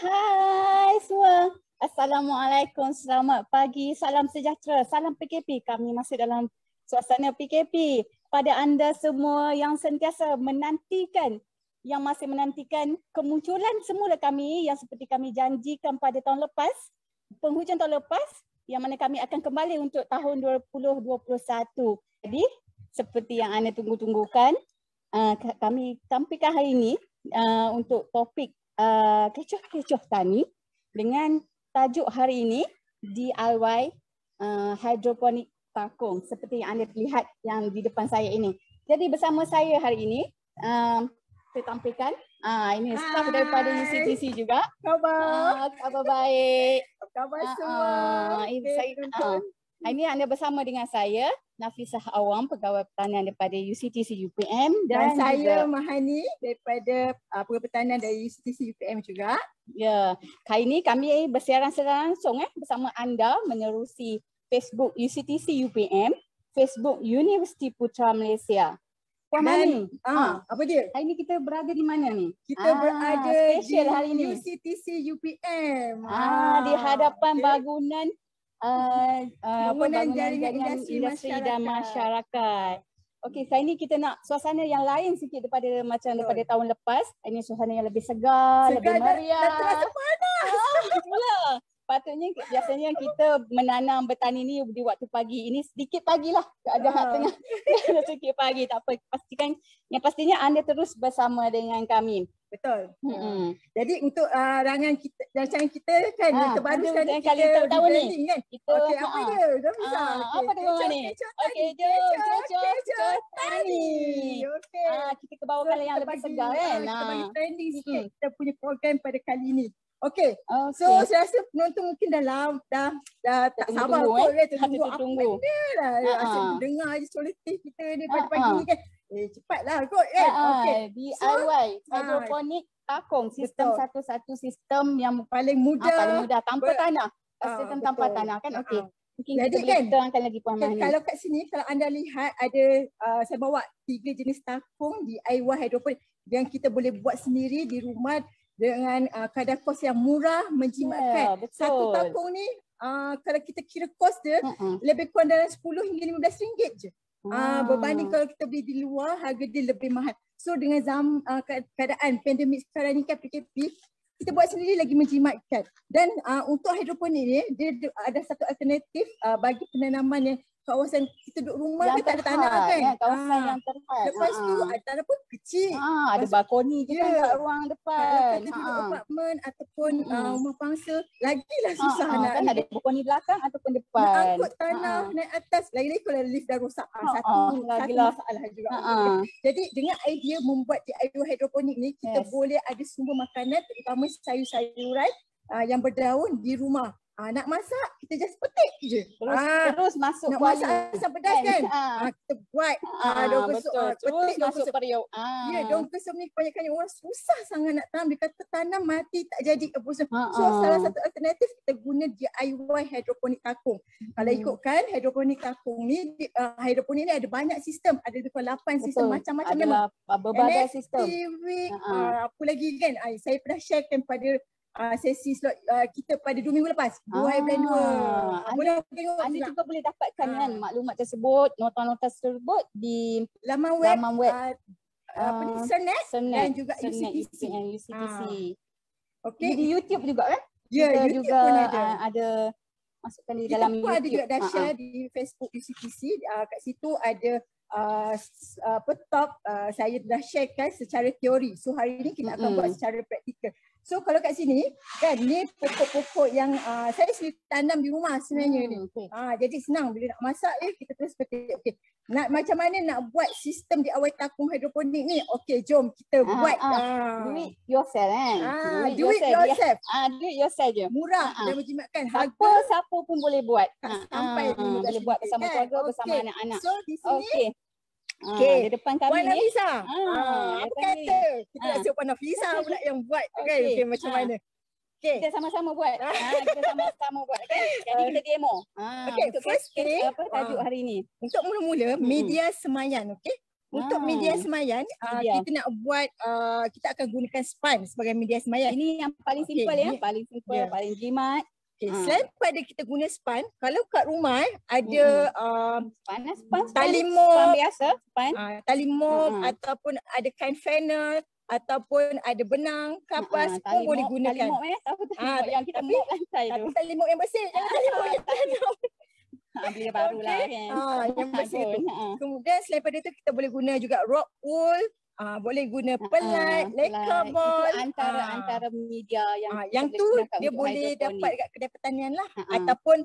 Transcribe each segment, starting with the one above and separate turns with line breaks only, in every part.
Hai semua. Assalamualaikum, selamat pagi, salam sejahtera, salam PKP. Kami masih dalam suasana PKP. Pada anda semua yang sentiasa menantikan, yang masih menantikan kemunculan semula kami yang seperti kami janjikan pada tahun lepas, penghujung tahun lepas, yang mana kami akan kembali untuk tahun 2021. Jadi, seperti yang anda tunggu-tunggukan, kami tampilkan hari ini untuk topik kecoh-kecoh tani dengan tajuk hari ini DIY hidroponik takung seperti yang anda lihat yang di depan saya ini. Jadi bersama saya hari ini saya tampilkan ini staff daripada UCTC juga. Khabar baik.
Khabar semua.
Ini anda bersama dengan saya Nafisah Awam, pegawai pertanian daripada UCTC UPM
dan saya Mahani daripada pegawai pertanian dari UCTC UPM juga.
Ya, kali ini kami bersiaran secara langsung bersama anda menerusi Facebook UCTC UPM, Facebook Universiti Putra Malaysia.
Puan Mahani, apa dia?
Hari ini kita berada di mana ni?
Kita berada di
hari ini.
UCTC UPM.
Di hadapan bangunan
bangunan jaringan industri
dan masyarakat. Okey, kali ini kita nak suasana yang lain sikit daripada daripada tahun lepas. Ini suasana yang lebih segar lebih meriah.
Dan terasa panas.
Patutnya biasanya kita menanam bertani ni di waktu pagi. Ini sedikit pagilah. Ada tengah sedikit pagi. Tak apa. Pastinya anda terus bersama dengan kami.
Betul. Jadi untuk rancangan kita kan yang terbaru sekali
kali tahu ni.
Kan? Okey, apa dia?
Apa dia ni? Okey, jom tani.
Okey.
Kita ke bawah yang lebih segar kan.
Kita bagi trending sikit kita punya program pada kali ini. Okey. So saya rasa penonton mungkin dah tak sabar kot tunggu apa benda lah. Asyik dengar je solutif kita ni pagi-pagi ni kan. Cepatlah kot kan.
Okey. DIY hidroponik takung, sistem satu sistem yang paling mudah tanpa tanah. Sistem tanpa tanah kan. Okey. Mungkin
jadi
kita boleh terangkan lagi Puan Mahani.
Kalau kat sini kalau anda lihat ada saya bawa 3 jenis takung DIY hidroponik yang kita boleh buat sendiri di rumah dengan kadar kos yang murah menjimatkan. Satu takung ni kalau kita kira kos dia lebih kurang dalam 10 hingga 15 ringgit je. Berbanding kalau kita beli di luar harga dia lebih mahal. So dengan keadaan pandemik sekarang ni kan PKP, kita buat sendiri lagi menjimatkan. Dan untuk hidroponik ni dia ada satu alternatif bagi penanaman yang kawasan kita duduk rumah yang tak ada tanah kan.
Kawasan yang terhad.
Lepas tu tanah pun kecil.
Ada balkoni je kan kat ruang depan.
Kalau kita duduk apartmen ataupun rumah pangsa, lagilah susah nak.
Kan ada balkoni belakang ataupun depan.
Nak angkut tanah naik atas. Lagi-lagi kalau lift dah rosak. Satu masalah juga. Jadi dengan idea membuat DIY hidroponik ni, kita boleh ada sumber makanan terutama sayur-sayuran yang berdaun di rumah. Nak masak, kita just petik je.
Terus masuk
nak masak asam pedas kan? Kita buat daun kesum.
Terus masuk periuk.
Ya, daun kesum ni kebanyakan orang susah sangat nak tanam. Dia kata tanam mati tak jadi apa semua. So salah satu alternatif kita guna DIY hidroponik takung. Kalau ikutkan hidroponik takung ni, hidroponik ni ada banyak sistem. Ada lebih kurang 8 sistem macam-macam memang.
Berbagai sistem.
Apa lagi kan? Saya pernah sharekan pada sesi slot kita pada 2 minggu lepas. 2 hari bulan 2. Boleh tengok.
Anda juga boleh dapatkan kan maklumat tersebut, nota-nota tersebut di
laman web Sernet
dan
juga UCTC.
Okey. Di YouTube juga kan?
Ya, YouTube
juga
pun
ada masukkan di dalam YouTube.
Kita pun ada juga dah share di Facebook UCTC. Kat situ ada top saya dah sharekan secara teori. So hari ini kita akan buat secara praktikal. So kalau kat sini kan ni pokok-pokok yang saya sendiri tanam di rumah sebenarnya ni. Jadi senang bila nak masak kita terus petik. Okey. Nak macam mana nak buat sistem DIY takung hidroponik ni? Okey, jom kita buat
do it yourself kan.
Do it yourself.
Do it yourself je.
Murah dan menjimatkan.
Siapa pun boleh buat.
Sampai
boleh buat bersama keluarga, bersama anak-anak.
So di sini
di depan kami
Puan
ni.
Nafisah. Apa kata? Kita nak suruh Puan Nafisah pula yang buat kan. Okey, macam mana?
Kita sama-sama buat. Kita sama-sama buat kan. Jadi kita demo.
Okey, first
apa tajuk hari ni?
Untuk mula-mula media semayan, okey? untuk media semayan, kita nak buat, kita akan gunakan span sebagai media semayan.
Ini yang paling simple ya, paling simple, paling jimat.
Selain pada kita guna span, kalau kat rumah ada
span
tali mop
biasa,
tali mop ataupun ada kain flanel ataupun ada benang, kapas pun boleh gunakan.
Tali mop yang kita mop lantai tu.
Tapi tali mop yang bersih, jangan tali mop yang tanam.
Bila barulah kan.
Yang bersih tu. Kemudian selain pada itu kita boleh guna juga rock wool, boleh guna pelat, leka ball.
Antara media
yang tu dia boleh dapat dekat kedai pertanian lah ataupun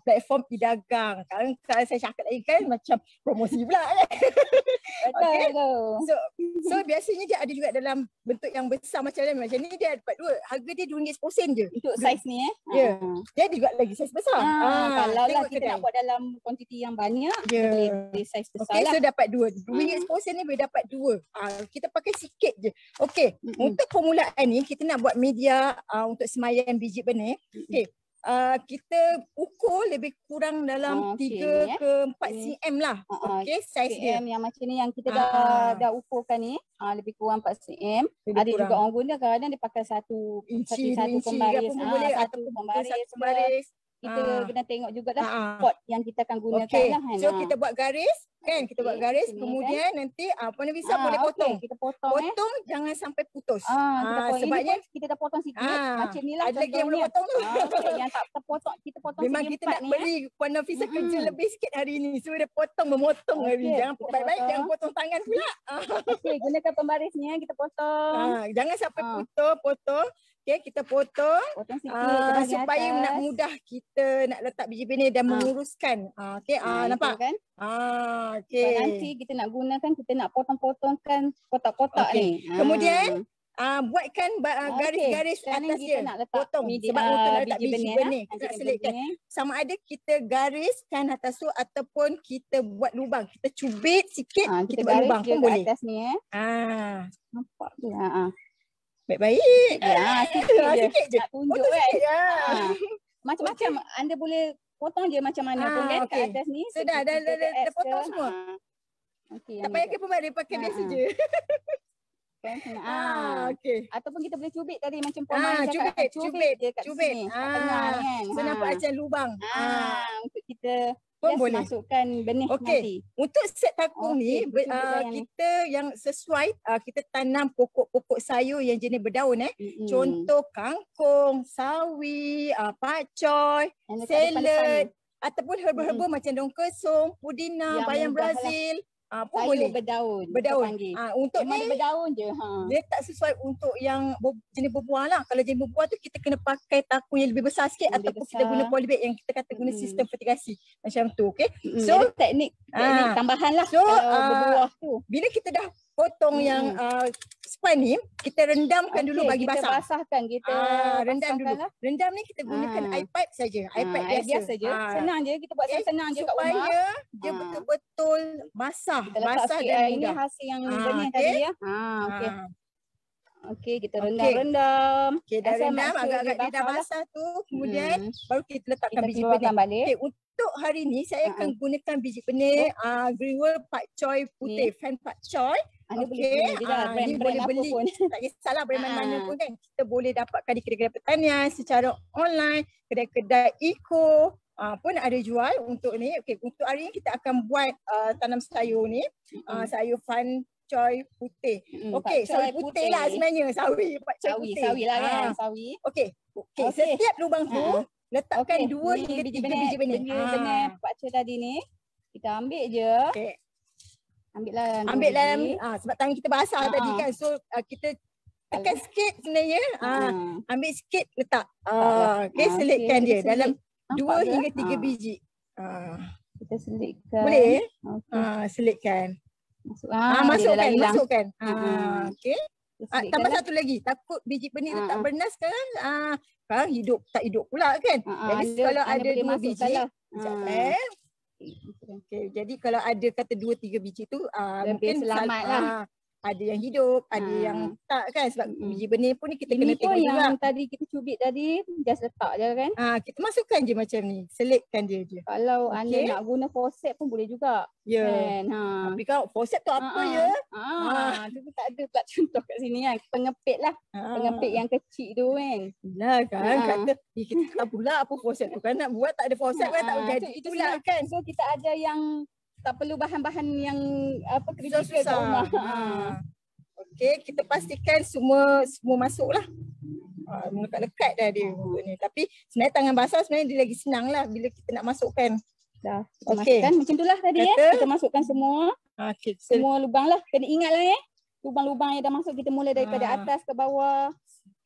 platform e-dagang. Kalau saya cakap lagi kan macam promosi pula kan. Okay. So biasanya dia ada juga dalam bentuk yang besar macam ni dia dapat dua. Harga dia RM2.10 je.
Untuk saiz ni
Ya. Dia juga lagi saiz besar.
Kalau lah kita nak buat dalam kuantiti yang banyak, kita boleh saiz besar lah.
So dapat dua. RM2.10 ni boleh dapat dua. Kita pakai sikit je. Okey, untuk permulaan ni kita nak buat media untuk semayan biji benih. Okey. Kita ukur lebih kurang dalam 3 ke 4 cm lah. Okey, saiz dia.
Yang macam ni yang kita dah ukurkan ni, lebih kurang 4 cm. Ada juga orang guna kadang dia pakai satu pembaris, satu pembaris. Kita kena tengok juga dah pot yang kita akan gunakan lah kan.
So kita buat garis kan, kita buat garis kemudian nanti Puan Nafisah boleh potong.
Kita potong
jangan sampai putus.
Sebabnya kita dah potong sikit macam ni lah.
Ada lagi yang boleh potong tu.
Yang tak terpotong kita potong
memang kita nak beri Puan Nafisah kerja lebih sikit hari ni. So dia potong memotong hari ni. Jangan baik-baik jangan potong tangan pula.
Okey, gunakan pembarisnya kita potong.
Jangan sampai potong. Okey, kita potong
sikit
supaya nak mudah kita nak letak biji benih dan menguruskan. Okey, nampak
kan?
Okey.
Nanti kita nak gunakan, kita nak potong-potongkan kotak-kotak ni.
Kemudian buatkan garis-garis atas dia. Potong sebab untuk nak letak biji benih. Kita nak selitkan. Sama ada kita gariskan atas tu ataupun kita buat lubang. Kita cubit sikit, kita buat lubang pun boleh.
Atas ni
nampak
tu.
Baik-baik.
Sikit je. Nak tunjuk kan. Macam-macam.
Okay.
Anda boleh potong je macam mana pun kan kat atas ni.
So dah potong semua. Tak payah ke pembaris, pakai biasa je.
Okay. Ataupun kita boleh cubit tadi macam Puan cakap. Cubit je kat sini.
Kan. So nampak macam lubang.
Untuk kita boleh masukkan benih nanti.
Untuk set takung ni kita yang sesuai kita tanam pokok-pokok sayur yang jenis berdaun contoh kangkung, sawi, pakcoy, salad ataupun herba-herba macam daun kesum, pudina, bayam Brazil. Pun boleh berdaun. Untuk
memang ni berdaun je.
Dia tak sesuai untuk yang jenis berbuah lah. Kalau jenis berbuah tu kita kena pakai takung yang lebih besar sikit ataupun kita guna polybag yang kita kata guna sistem fertigasi macam tu. Okay.
So teknik tambahan lah kalau berbuah tu.
Bila kita dah potong yang span ni, kita rendamkan dulu bagi basah.
Kita basahkan, kita
rendam dulu. Rendam ni kita gunakan air pipe saja. Air pipe biasa
je. Senang je, kita buat senang je kat rumah.
Supaya dia betul-betul basah. Basah dan
ini hasil yang benih tadi ya. Okey, kita rendam-rendam.
Okey, dah rendam agak-agak dia dah basah tu, kemudian baru kita letakkan biji benih. Okey, untuk hari ni saya akan gunakan biji benih Greenwood pakcoy putih, fan pakcoy. Okey, ni boleh beli. Tak kisahlah brand mana pun kan. Kita boleh dapatkan di kedai-kedai pertanian secara online, kedai-kedai eco pun ada jual untuk ni. Okey, untuk hari ni kita akan buat tanam sayur ni, sayur fan pakcoy putih. Okey, sawi putih lah sebenarnya. Sawi pakcoy putih.
Sawi lah kan, sawi.
Okey. Setiap lubang tu letakkan 2 hingga 3 biji benih.
Benih pakcoy tadi ni kita ambil je.
Okey.
Ambil
dalam sebab tangan kita basah tadi kan. So kita tekan sikit sebenarnya. Ambil sikit letak. Okey, selitkan dia dalam 2 hingga 3 biji.
Kita selitkan.
Boleh? Selitkan. Masukkan. Okey. Tambah satu lagi. Takut biji benih letak bernas sekarang. Sekarang tak hidup pula kan. Jadi kalau ada 2 biji. Okay, jadi kalau ada kata 2-3 biji tu
lebih
mungkin
selamat lah.
ada yang hidup, ada yang tak kan, sebab biji benih pun ni kita kena
Ini pun
tengok juga.
yang tadi kita cubit tadi, just letak je kan.
Kita masukkan je macam ni, selitkan dia je.
Kalau anda nak guna forceps pun boleh juga.
Ya.
Kan?
Tapi kalau forceps tu apa ya?
Tu tak ada pula contoh kat sini kan. Pengepit lah. Pengepit yang kecil tu kan.
Yelah kan, kata kita tak pula apa forceps tu kan, nak buat tak ada forceps kan tak jadi
itu
pula
senang.
kan.
So kita ada yang tak perlu bahan-bahan yang kritikal kat
Susah.
rumah.
Okey, kita pastikan semua masuk lah. Lekat-lekat dah dia ni. Tapi sebenarnya tangan basah sebenarnya dia lagi senang lah bila kita nak masukkan.
Dah, kita masukkan macam tu lah tadi kita masukkan semua. Semua lubang lah. Kena ingat lah lubang-lubang yang dah masuk kita mula daripada atas ke bawah.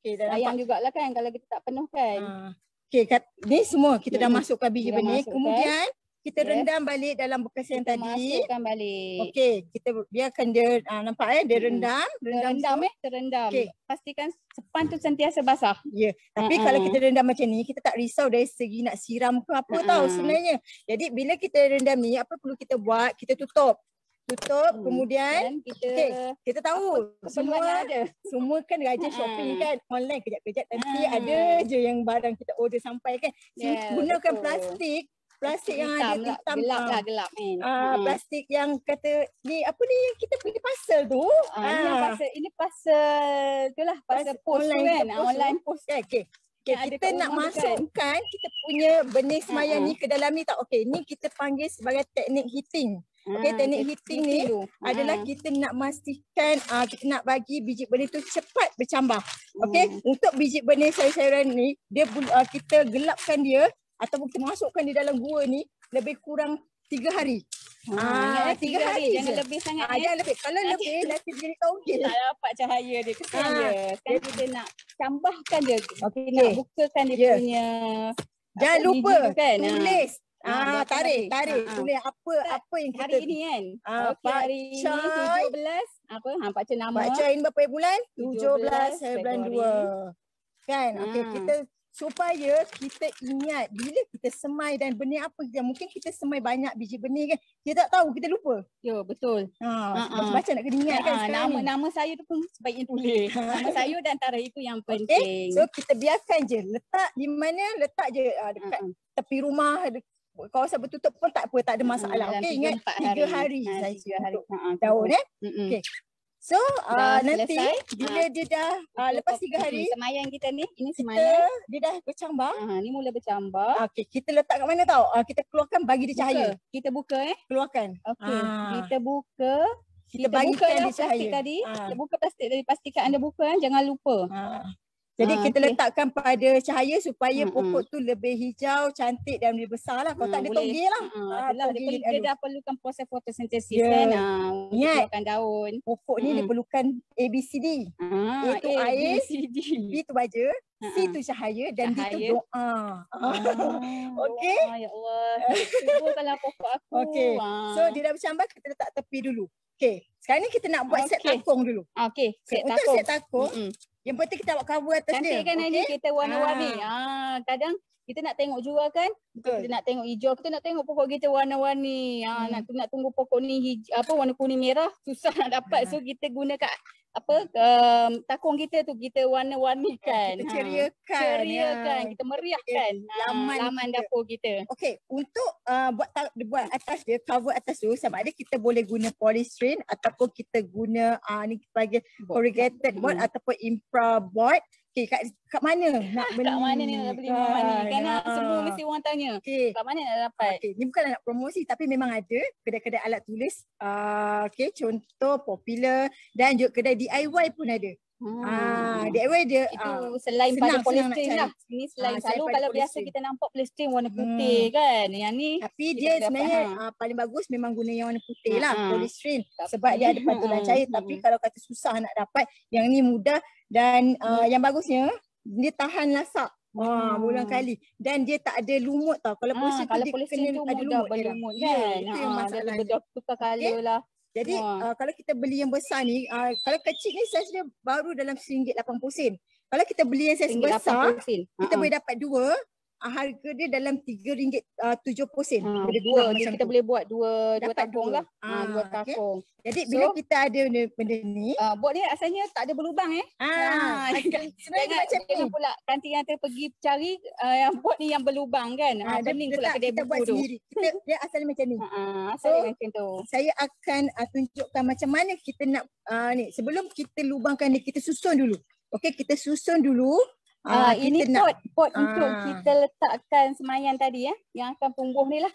Sayang jugalah kan kalau kita tak penuh kan.
Okey, ni semua kita dah masukkan biji benih. Kemudian kita rendam balik dalam bekas yang tadi.
Masukkan balik.
Okey, kita biarkan dia nampak dia rendam.
Terendam. Okay. Pastikan sepan tu sentiasa basah.
Ya, tapi kalau kita rendam macam ni, kita tak risau dari segi nak siram ke apa tahu sebenarnya. Jadi bila kita rendam ni, apa perlu kita buat? Kita tutup, kemudian kita tahu semua kan raja shopping kan online, kejap-kejap nanti ada je yang barang kita order sampai kan. Gunakan plastik yang ada hitam,
gelap kan.
Plastik yang kata ni apa ni yang kita beli parcel tu.
Ini parcel itulah parcel post kan, online post
kan. Kita nak masukkan kita punya benih semayang ni ke dalam ni tak. Okey, ni kita panggil sebagai teknik heating. Okey, teknik heating ni adalah kita nak pastikan kita nak bagi biji benih tu cepat bercambah. Okey, untuk biji benih sayur-sayuran ni dia kita gelapkan dia ataupun kita masukkan di dalam gua ni lebih kurang 3 hari.
3 hari jangan lebih sangat
jangan lebih. Kalau lebih nanti jadi togel.
Tak dapat cahaya dia kesian dia. Kan kita nak cambahkan dia. Nak bukakan dia punya.
Jangan lupa
kan?
Tulis. Tarik. Tulis apa yang kita
hari ini kan. Okey, hari ini 17 Pak Cik nama.
Pak Cik ini berapa bulan? 17 bulan 2. Kan? Okey, kita supaya kita ingat bila kita semai dan benih apa yang mungkin kita semai banyak biji benih kan, kita tak tahu, kita lupa.
Ya, betul.
Baca nak kena ingat kan sekarang
nama saya tu pun sebaiknya tulis. Nama saya dan antara itu yang penting.
So kita biarkan je, letak di mana, letak je dekat tepi rumah, kawasan bertutup pun tak apa, tak ada masalah. Okey, ingat 3 hari saya daun okey. So nanti bila dia dah lepas 3 hari
semayang kita ni, ini semayang
dia dah bercambah.
Ni mula bercambah.
Okey, kita letak kat mana tahu? Kita keluarkan bagi dia cahaya.
Kita buka
keluarkan.
Okey, kita buka.
Kita bagikan dia cahaya.
Tadi. Kita buka plastik tadi, pastikan anda buka jangan lupa.
Jadi kita letakkan pada cahaya supaya pokok tu lebih hijau, cantik dan lebih besar lah. Kalau tak dia togel lah.
Dia dah perlukan proses fotosintesis kan. Keluarkan daun.
Pokok ni dia perlukan ABCD. A tu air, B tu baja, C tu cahaya dan D tu doa. Okey.
Ya Allah. Cubakanlah pokok aku.
Okey. So dia dah bercambah, kita letak tepi dulu. Okey. Sekarang ni kita nak buat set takung dulu.
Okey,
untuk set takung. Yang penting kita buat cover atas dia.
Cantik kan ini kita warna-warni. Kadang kita nak tengok juga kan. Kita nak tengok hijau, kita nak tengok pokok kita warna-warni. Nak tunggu pokok ni warna kuning merah susah nak dapat. So kita gunakan takung kita tu kita warna-warnikan.
Kita ceriakan.
Kita meriahkan laman dapur kita.
Okey, untuk buat atas dia, cover atas tu, sama ada kita boleh guna polystyrene ataupun kita guna ni kita panggil corrugated board ataupun infra board. Okey, kat mana nak beli?
Kat mana ni nak beli ni? Kan semua mesti orang tanya. Kat mana nak dapat?
Ni bukan nak promosi tapi memang ada kedai-kedai alat tulis. Okey, contoh Popular dan juga kedai DIY pun ada. DIY dia
itu selain pada polystyrene lah. Ini selain selalu kalau biasa kita nampak polystyrene warna putih kan. Yang ni
tapi dia sebenarnya paling bagus memang guna yang warna putih lah, polystyrene. Sebab dia ada pantulan cair. Tapi kalau kata susah nak dapat, yang ni mudah dan yang bagusnya dia tahan lasak. Berulang kali dan dia tak ada lumut tau. Kalau polystyrene tu ada lumut
kan. Itu yang masalahnya. Dia tukar color lah.
Jadi kalau kita beli yang besar ni, kalau kecil ni saiz dia baru dalam RM1.80. Kalau kita beli yang saiz besar, kita boleh dapat 2 harga dia dalam RM3.70.
Jadi kita boleh buat dua takung lah. Dua takung.
Jadi bila kita ada benda ni,
bot ni asalnya tak ada berlubang
sebenarnya macam ni.
Jangan pula nanti yang pergi cari yang bot ni yang berlubang kan. Pening pula kedai
kita
buku
buat
tu.
sendiri. Dia asalnya macam ni.
Asalnya macam tu.
Saya akan tunjukkan macam mana kita nak ni. Sebelum kita lubangkan ni, kita susun dulu. Okey, kita susun dulu.
Ini pot untuk kita letakkan semayan tadi yang akan tumbuh ni lah.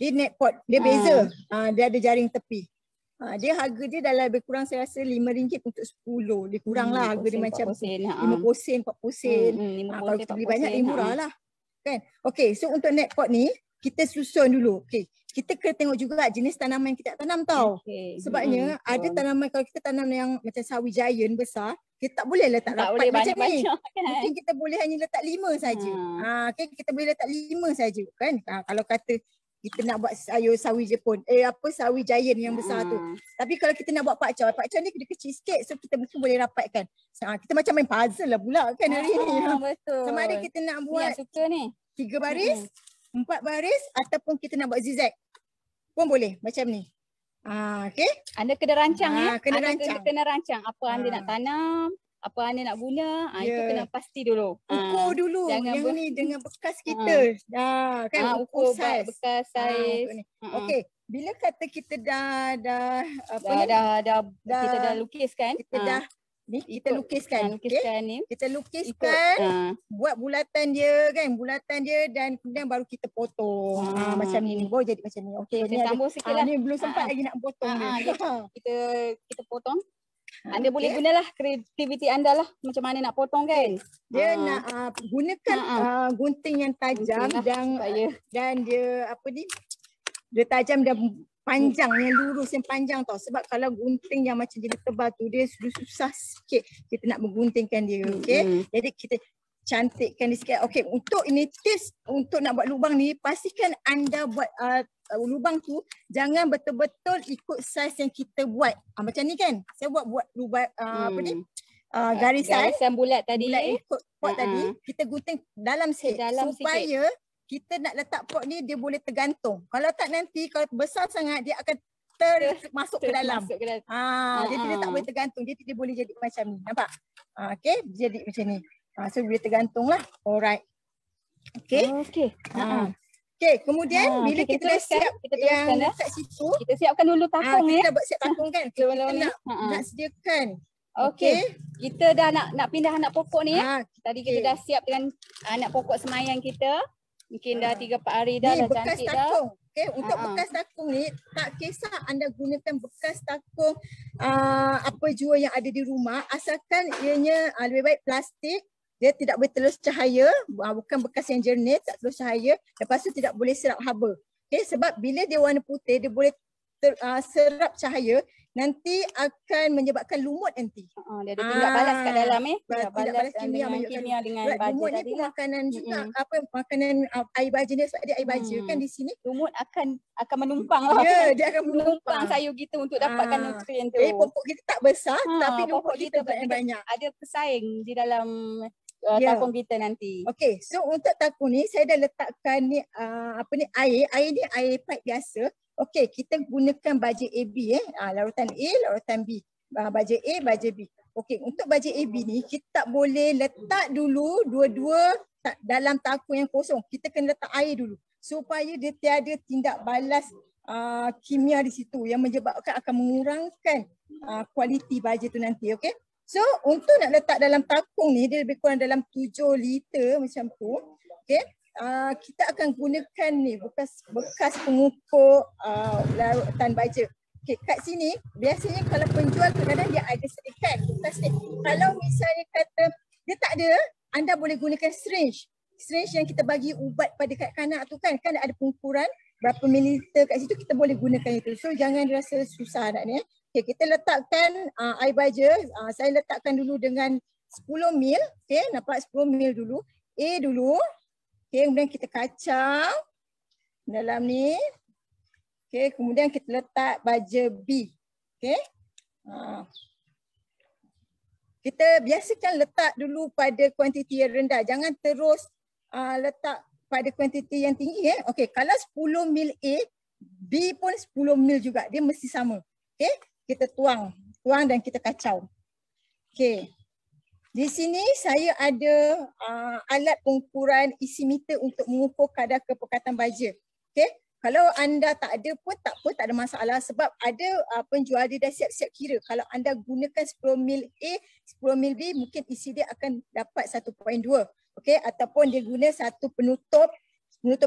Dia net pot, dia beza. Dia ada jaring tepi. Dia harga dia dalam lebih kurang saya rasa RM5 untuk 10. Dia kurang lah harga dia macam 50 sen, 40 sen. Kalau kita beli banyak dia murah lah. Kan? Okey, so untuk net pot ni kita susun dulu. Okey, kita kena tengok juga jenis tanaman yang kita tanam tau. Sebabnya ada tanaman kalau kita tanam yang macam sawi giant besar, kita tak boleh letak rapat macam ni. Mungkin kita boleh hanya letak 5 saja. Okay, kita boleh letak 5 saja kan. Kalau kata kita nak buat sayur sawi Jepun, sawi giant yang besar tu. Tapi kalau kita nak buat pakcoy ni dia kecil sikit, so kita mungkin boleh rapatkan. Kita macam main puzzle lah pula kan hari ni.
Betul.
Sama ada kita nak buat
suka ni
3 baris, 4 baris ataupun kita nak buat zigzag pun boleh macam ni. Okey.
Anda kena rancang
kena
rancang apa anda nak tanam, apa anda nak guna, itu kena pasti dulu.
Ukur dulu yang ni dengan bekas kita. Kan ukur saiz.
Bekas saiz.
Okey, bila kata kita dah
kita dah lukiskan.
Kita lukiskan
ni.
Kita lukiskan, buat bulatan dia dan kemudian baru kita potong. Macam ni baru jadi macam ni. Okey,
kita sambung sikitlah.
Ni belum sempat lagi nak potong dia.
Kita potong. Anda boleh gunalah kreativiti anda lah macam mana nak potong kan.
Dia nak gunakan gunting yang tajam dan dia dia tajam dan panjang, yang lurus, yang panjang tau. Sebab kalau gunting yang macam jenis tebal tu, dia susah sikit kita nak mengguntingkan dia. Okay? Jadi kita cantikkan dia sikit. Okay, untuk ini tips untuk nak buat lubang ni, pastikan anda buat lubang tu jangan betul-betul ikut saiz yang kita buat. Macam ni kan, saya buat lubang garisan
bulat tadi.
Bulat ikut pot tadi, kita gunting dalam sikit supaya kita nak letak pot ni dia boleh tergantung. Kalau tak nanti kalau besar sangat dia akan masuk ke dalam. Jadi dia tak boleh tergantung. Jadi dia boleh jadi macam ni. Nampak? Okey, jadi macam ni. So boleh tergantung lah. Alright. Okey. Okey, kemudian bila kita dah siap yang letak situ,
kita siapkan dulu takung
kita dah siap takung kan. Kita nak sediakan.
Okey. Kita dah nak pindah anak pokok ni Tadi kita dah siap dengan anak pokok semayan kita. Mungkin dah 3-4 hari dah
bekas
cantik
takung.
dah.
Okay, untuk bekas takung ni tak kisah anda gunakan bekas takung apa jua yang ada di rumah, asalkan ianya lebih baik plastik, dia tidak boleh telus cahaya, bukan bekas yang jernih, tak telus cahaya, lepas tu tidak boleh serap haba. Okay, sebab bila dia warna putih dia boleh serap cahaya, nanti akan menyebabkan lumut nanti.
Dia ada tindak balas kat dalam
tindak balas kimia
dengan baja
lumut ni pun makanan juga makanan air baja ni, sebab dia air baja kan di sini.
Lumut akan menumpang lah.
Dia akan menumpang
sayur kita untuk dapatkan nutrien tu.
Pokok kita tak besar tapi lumut kita banyak.
Ada pesaing di dalam takung kita nanti.
Okey, so untuk takung ni saya dah letakkan ni air ni air pipe biasa. Okey, kita gunakan baja AB larutan A, larutan B. Baja A, baja B. Okey, untuk baja AB ni kita tak boleh letak dulu dua-dua dalam takung yang kosong. Kita kena letak air dulu supaya dia tiada tindak balas kimia di situ yang menyebabkan akan mengurangkan kualiti baja tu nanti. Okey. So untuk nak letak dalam takung ni dia lebih kurang dalam 7 liter macam tu. Okey. Kita akan gunakan ni bekas pengukur larutan baja. Okay, kat sini biasanya kalau penjual kadang-kadang dia ada sediakan plastik. Kalau misalnya kata dia tak ada, anda boleh gunakan syringe. Syringe yang kita bagi ubat pada kanak-kanak tu kan ada pengukuran berapa mililiter kat situ, kita boleh gunakan itu. So jangan rasa susah nak ni. Okay, kita letakkan air baja. Saya letakkan dulu dengan 10 ml. Okay, nampak 10 ml dulu. A dulu. Okay, kemudian kita kacang dalam ni. Okay, kemudian kita letak baja B. Okay. Kita biasakan letak dulu pada kuantiti yang rendah. Jangan terus letak pada kuantiti yang tinggi okey, kalau 10 mil A, B pun 10 mil juga, dia mesti sama. Okey, kita tuang dan kita kacau. Okey. Di sini saya ada alat pengukuran isi meter untuk mengukur kadar kepekatan baja. Okey, kalau anda tak ada pun tak apa, tak ada masalah sebab ada penjual dia dah siap-siap kira. Kalau anda gunakan 10 mil A, 10 mil B, mungkin isi dia akan dapat 1.2. Okey, ataupun dia guna satu penutup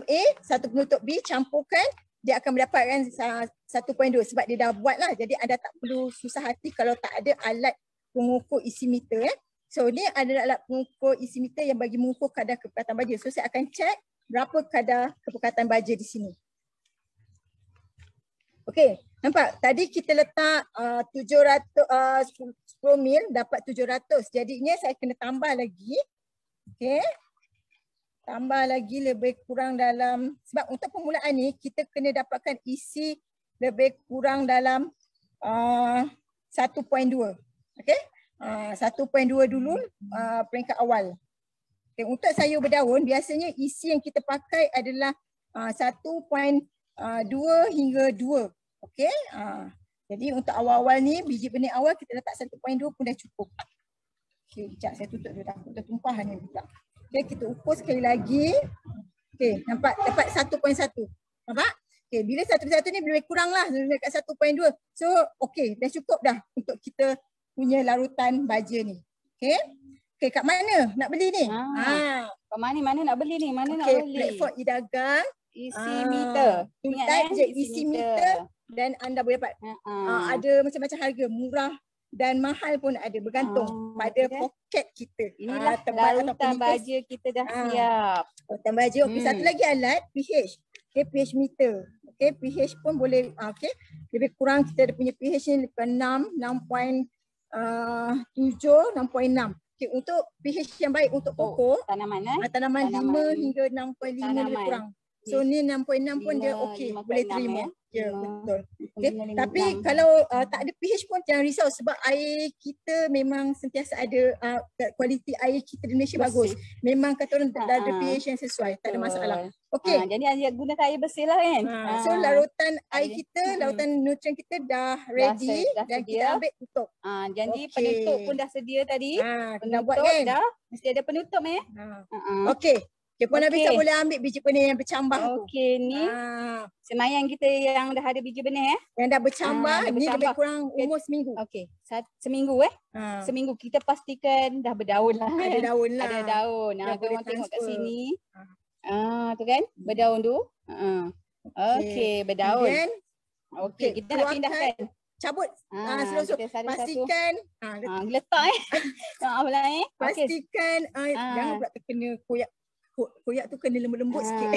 A, satu penutup B, campurkan, dia akan mendapatkan 1.2 sebab dia dah buat lah. Jadi anda tak perlu susah hati kalau tak ada alat pengukur isi meter. So ni adalah alat pengukur isi meter yang bagi mengukur kadar kepekatan baja. So saya akan cek berapa kadar kepekatan baja di sini. Okey, nampak tadi kita letak 700 10 mil dapat 700. Jadinya saya kena tambah lagi. Okey. Tambah lagi lebih kurang dalam, sebab untuk permulaan ni kita kena dapatkan isi lebih kurang dalam 1.2. Okey. 1.2 dulu peringkat awal. Okay, untuk sayur berdaun biasanya isi yang kita pakai adalah 1.2 hingga 2. Okey. Jadi untuk awal-awal ni biji benih awal kita letak 1.2 pun dah cukup. Okey, sekejap saya tutup dulu, takut tertumpah ni pula. Okey, kita ukur sekali lagi. Okey, nampak dapat 1.1. Nampak? Okey, bila 1.1 ni lebih kurang lah dekat 1.2. So, okey, dah cukup dah untuk kita punya larutan baja ni. Okey. Okey, kat mana nak beli ni?
Kat mana nak beli ni? Mana nak
Okey,
beli?
platform e-dagang.
Isi meter.
Type je isi meter dan anda boleh dapat. Ada macam-macam harga, murah dan mahal pun ada, bergantung pada poket kita.
Inilah larutan baja kita dah siap.
Larutan baja. Okey, satu lagi alat pH. Okey, pH meter. Okey, pH pun boleh okey. Lebih kurang kita ada punya pH ni lebih 6, 6.7, 6.6. Okey, untuk pH yang baik untuk pokok tanaman 5 hingga 6.5 lebih kurang. So ni 6.6 pun dia okey, boleh terima. Ya, betul. Okay. Tapi kalau tak ada pH pun jangan risau sebab air kita memang sentiasa ada kualiti air kita di Malaysia bagus. Memang kata orang ada pH yang sesuai, tak ada masalah. Okey.
Jadi anda gunakan air bersih lah kan.
So larutan air kita, larutan nutrien kita dah ready dan kita ambil tutup.
Jadi penutup pun dah sedia tadi.
Dah buat kan?
Dah mesti ada penutup
Okey. Okay, Puan Nafisah boleh ambil biji benih yang bercambah tu.
Okey, ni semayan kita yang dah ada biji benih
Yang dah bercambah, ni lebih kurang umur seminggu.
Okey, seminggu seminggu kita pastikan dah berdaun lah.
Ada daun lah.
Ada daun. Korang tengok kat sini. Tu kan, berdaun tu. Okey, berdaun. Okey, kita nak pindahkan.
Cabut seluruh. Pastikan
letak maaf lah
pastikan jangan pula terkena koyak tu kena lembut-lembut sikit.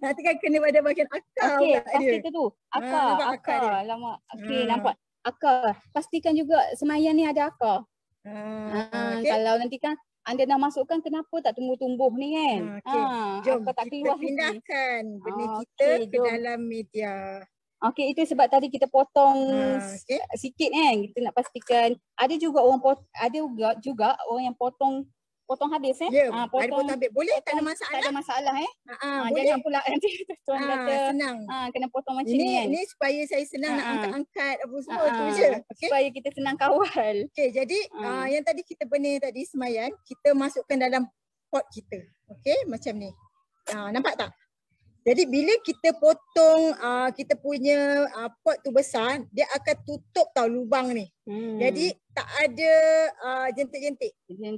Nanti kan kena pada bahagian akar.
Okey, pasti tu. Akar. Lama. Okey, nampak. Akar. Pastikan juga semayan ni ada akar. Kalau nanti kan anda nak masukkan, kenapa tak tumbuh-tumbuh ni kan?
Jom tak kita pindahkan benih kita ke dalam media.
Okey, itu sebab tadi kita potong sikit kan. Kita nak pastikan. Ada juga orang yang potong habis
potong habis. Boleh, tak ada masalah.
Tak ada masalah
boleh.
Jangan pula nanti tuan kata
senang.
Kena potong macam ni kan.
Ini supaya saya senang nak angkat-angkat apa semua tu je.
Supaya kita senang kawal.
Okey, jadi yang tadi kita benih tadi semayan, kita masukkan dalam pot kita. Okey, macam ni. Nampak tak? Jadi bila kita potong kita punya pot tu besar, dia akan tutup lubang ni. Jadi tak ada jentik-jentik.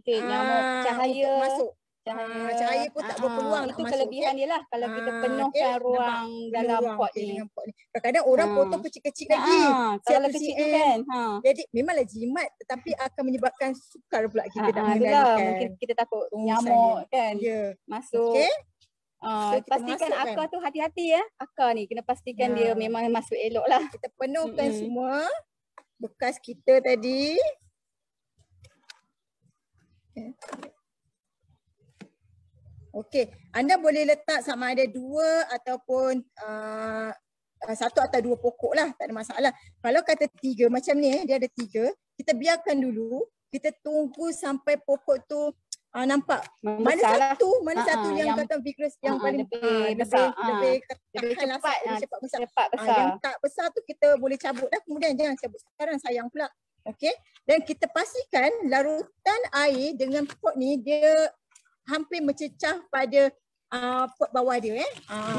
Nyamuk cahaya
masuk. Cahaya pun tak berpeluang
itu kelebihan dia lah kalau kita penuhkan ruang dalam pot ni.
Kadang-kadang orang potong kecil-kecil lagi.
Kalau kecil tu kan.
Jadi memanglah jimat tetapi akan menyebabkan sukar pula kita nak
mengendalikan. Mungkin kita takut nyamuk kan masuk. So, pastikan akar tu hati-hati akar ni kena pastikan dia memang masuk elok lah.
Kita penuhkan semua bekas kita tadi. Okey, anda boleh letak sama ada 2 ataupun 1 atau 2 pokok lah, tak ada masalah. Kalau kata 3 macam ni dia ada 3, kita biarkan dulu, kita tunggu sampai pokok tu nampak
Membesar
mana satu yang kata vigorous yang paling
besar,
lebih
cepat
besar.
besar.
Yang tak besar tu kita boleh cabut dah, kemudian jangan cabut sekarang, sayang pula. Okey, dan kita pastikan larutan air dengan pot ni dia hampir mencecah pada pot bawah dia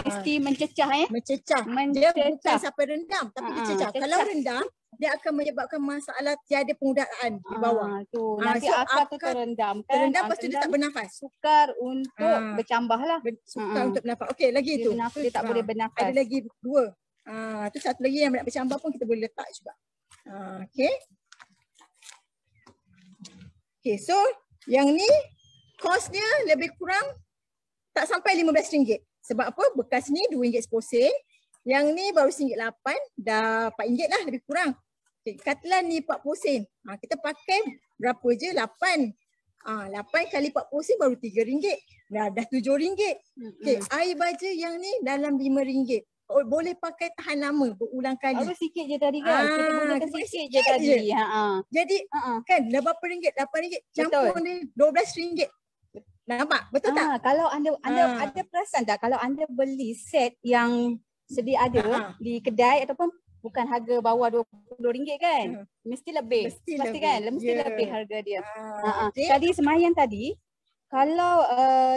Mesti mencecah
mencecah. Dia bukan sampai rendam tapi dia cecah. Kalau rendam dia akan menyebabkan masalah tiada pengudaan di bawah.
Nanti akar tu terendam kan.
Terendam lepas tu dia tak bernafas.
Sukar untuk bercambah lah.
Sukar untuk bernafas. Okey, lagi tu.
Dia tak boleh bernafas.
Ada lagi 2. Tu satu lagi yang nak bercambah pun kita boleh letak juga. Okey. Okey, so yang ni kos dia lebih kurang tak sampai RM15. Sebab apa? Bekas ni RM2 sen. Yang ni baru RM1.8, dah RM4 lah lebih kurang. Okay, katilan ni 40 sen. Kita pakai berapa je? 8. 8 kali 40 sen baru RM3. Dah RM7. Okay, air baja yang ni dalam RM5. Boleh pakai tahan lama, berulang kali.
Baru sikit je tadi kan? Kita gunakan sikit je tadi.
Jadi kan dah berapa ringgit? RM8. Campur ni RM12. Nampak? Betul tak?
Kalau anda ada perasan tak kalau anda beli set yang sedia ada di kedai ataupun bukan harga bawah RM20 kan? Mesti lebih. Pasti kan? Mesti lebih harga dia. Tadi semayan tadi, kalau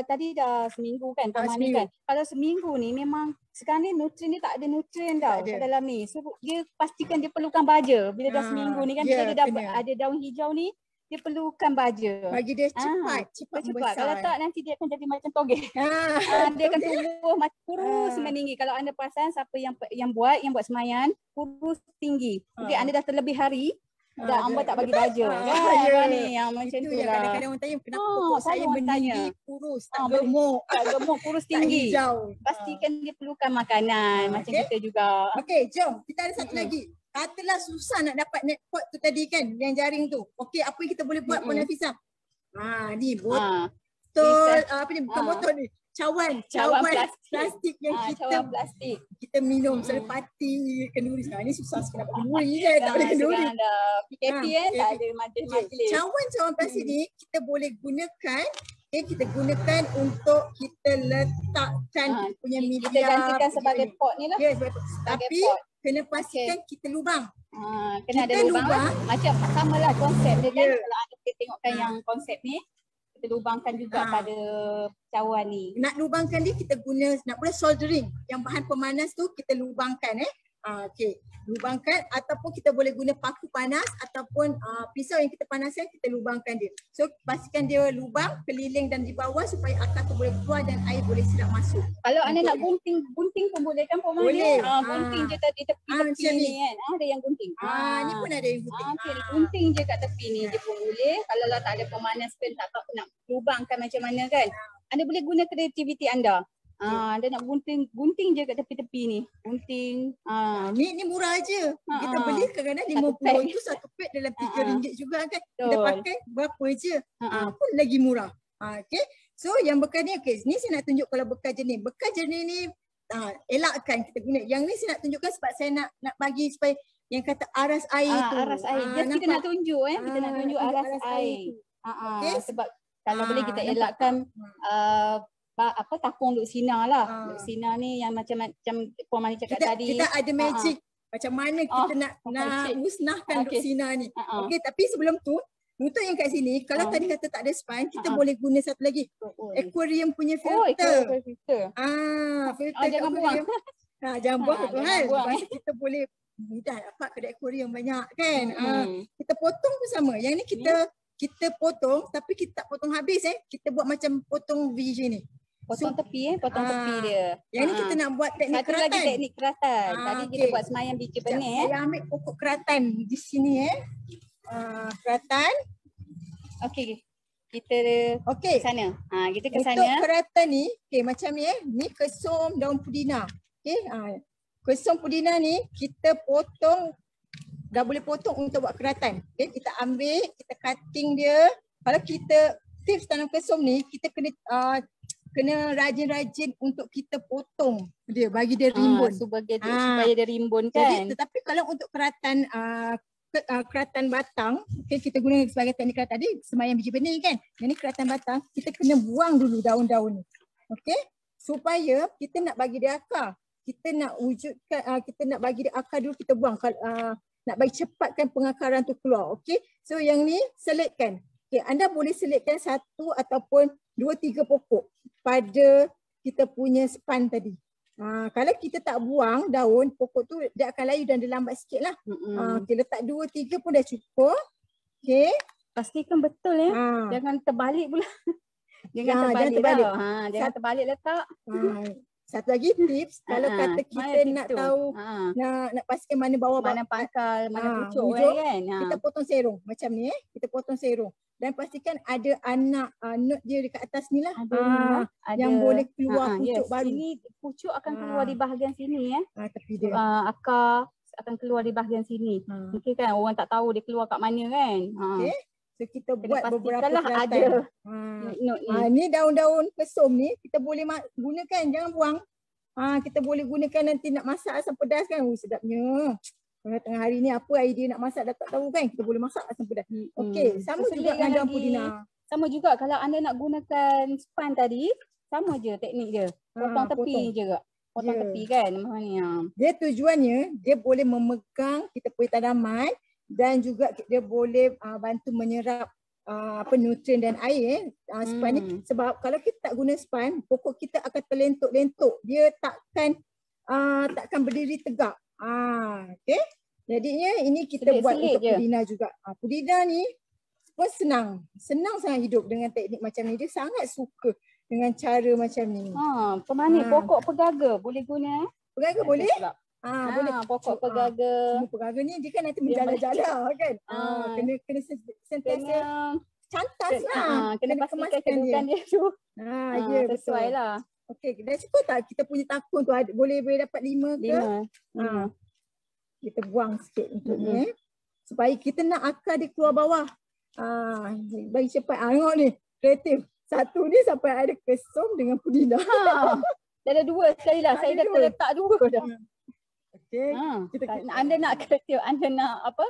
tadi dah seminggu kan pemanakan. Kalau seminggu ni memang sekarang ni nutrien ni tak ada nutrien tau kat dalam ni. So dia pastikan dia perlukan baja. Bila dah seminggu ni kan bila dia dah ada daun hijau ni, dia perlukan baja.
Bagi dia cepat membesar.
Kalau tak nanti dia akan jadi macam togel. Dia akan tumbuh macam kurus meninggi. Kalau anda perasan siapa yang buat semayan, kurus tinggi. Jadi anda dah terlebih hari dah amba tak bagi baja. Kan ni yang macam tu lah.
Kadang-kadang orang tanya kenapa pokok saya meninggi kurus, tak gemuk.
Tak gemuk, kurus tinggi. Pastikan dia perlukan makanan macam kita juga.
Okey, jom kita ada satu lagi. Katalah susah nak dapat net pot tu tadi kan, yang jaring tu. Okey, apa yang kita boleh buat Puan Nafisah? Ni botol, apa ni, bukan botol ni. Cawan plastik yang kita minum selalu parti kenduri. Ni susah sikit dapat kenduri je, tak boleh kenduri.
Sekarang dah PKP kan, tak ada majlis.
Cawan plastik ni kita boleh gunakan, kita gunakan untuk kita letakkan punya media.
Kita gantikan sebagai pot ni lah.
Tapi kena pastikan kita lubang.
Kena ada lubang. Macam samalah konsep dia kan. Kalau anda tengokkan yang konsep ni, kita lubangkan juga pada cawan ni.
Nak lubangkan dia kita guna, nak boleh soldering. Yang bahan pemanas tu kita lubangkan okey. Lubangkan ataupun kita boleh guna paku panas ataupun pisau yang kita panaskan kita lubangkan dia. So pastikan dia lubang keliling dan di bawah supaya akar tu boleh keluar dan air boleh silap masuk.
Kalau anda nak gunting pun boleh kan Puan Mani?
Boleh.
Gunting je tadi tepi ni kan. Ada yang gunting.
Ni pun ada yang gunting.
Gunting je kat tepi ni je pun boleh. Kalau lah tak ada pemanas kan, tak tahu nak lubangkan macam mana kan. Anda boleh guna kreativiti anda. Anda nak gunting je kat tepi-tepi ni. Gunting.
Ni murah je. Kita beli kadang-kadang RM50 tu satu pack dalam RM3 juga kan. Kita pakai berapa je. Pun lagi murah. Okey. So yang bekas ni ni saya nak tunjuk kalau bekas jenis. Bekas jenis ni elakkan kita guna. Yang ni saya nak tunjukkan sebab saya nak bagi supaya yang kata aras air tu.
Aras air. Kita nak tunjuk kita nak tunjuk aras air. Sebab kalau boleh kita elakkan tapung duk sinar lah. Duk sinar ni yang macam Puan Mani cakap tadi.
Kita ada magic. Macam mana kita nak musnahkan duk sinar ni. Okey, tapi sebelum tu, untuk yang kat sini, kalau tadi kata tak ada span, kita boleh guna satu lagi. Aquarium punya filter.
Filter.
Jangan buang. Jangan buang tu hal. Kita boleh mudah dapat kedai aquarium banyak kan. Kita potong pun sama. Yang ni kita potong tapi kita tak potong habis Kita buat macam potong V je ni.
Potong tepi tepi dia.
Yang ni kita nak buat teknik
keratan. Satu lagi teknik keratan. Tadi kita buat semayang biji benih.
Saya ambil pokok keratan di sini keratan. Okey.
Kita ke sana. Kita ke sana.
Untuk keratan ni, macam ni ni kesum daun pudina. Kesum pudina ni kita potong, dah boleh potong untuk buat keratan. Kita ambil, kita cutting dia. Kalau kita tips tanam kesum ni, kita kena rajin-rajin untuk kita potong dia, bagi dia rimbun.
Supaya dia rimbun kan.
Jadi, tetapi kalau untuk keratan keratan batang, okay, kita guna sebagai teknik keratan tadi semayang biji benih kan. Yang ni keratan batang, kita kena buang dulu daun-daun ni. Okey, supaya kita nak bagi dia akar. Kita nak wujudkan, kita nak bagi dia akar dulu, kita buang. Nak bagi cepatkan pengakaran tu keluar. Okey, so yang ni selitkan. Okay, anda boleh selitkan 1 ataupun 2-3 pokok pada kita punya span tadi. Kalau kita tak buang daun, pokok tu dia akan layu dan dia lambat sikit lah. Okay, letak 2-3 pun dah cukup. Okay.
Pastikan betul ya. Jangan terbalik pula. Jangan terbalik. Jangan terbalik letak.
Satu lagi tips, kalau kata kita nak tahu, nak pastikan mana bawah,
mana pangkal, mana pucuk kan.
Kita potong serong macam ni kita potong serong. Dan pastikan ada anak nut dia dekat atas ni lah. Yang boleh keluar pucuk baru.
Sini pucuk akan keluar di bahagian sini ya.
Tepi dia.
Akar akan keluar di bahagian sini. Mungkin kan orang tak tahu dia keluar kat mana kan.
Okay. So kita buat beberapa
keratan.
Ada. Ni daun-daun kesum ni kita boleh gunakan, jangan buang. Kita boleh gunakan nanti nak masak asam pedas kan. Sedapnya. Tengah hari ni apa idea nak masak dah tak tahu kan. Kita boleh masak asam pedas. Okey, sama juga dengan daun pudina.
Sama juga kalau anda nak gunakan span tadi, sama je teknik dia. Potong tepi je kak. Potong tepi kan.
Dia tujuannya dia boleh memegang kita punya tanaman dan juga dia boleh bantu menyerap nutrien dan air span ni. Sebab kalau kita tak guna span, pokok kita akan terlentuk-lentuk. Dia takkan berdiri tegak. Okay. Jadinya ini kita buat untuk pudina juga. Pudina ni pun senang sangat hidup dengan teknik macam ni. Dia sangat suka dengan cara macam ni.
Pemanis pokok pegaga boleh guna.
Pegaga boleh? Boleh.
Pokok pegaga.
Semua pegaga ni dia kan nanti menjala-jala kan. Kena sentiasa cantas lah.
Kena pastikan kedudukan dia tu.
Ya,
sesuai lah.
Okey, dah cukup tak kita punya takun tu boleh dapat 5 ke?
5.
Kita buang sikit untuk ni supaya kita nak akar dia keluar bawah. Bagi cepat. Tengok ni, kreatif. Satu ni sampai ada kesum dengan pudina.
Dah ada 2 sekali lah. Saya dah terletak 2 dah.
Okey.
Anda nak kreatif, anda nak apa?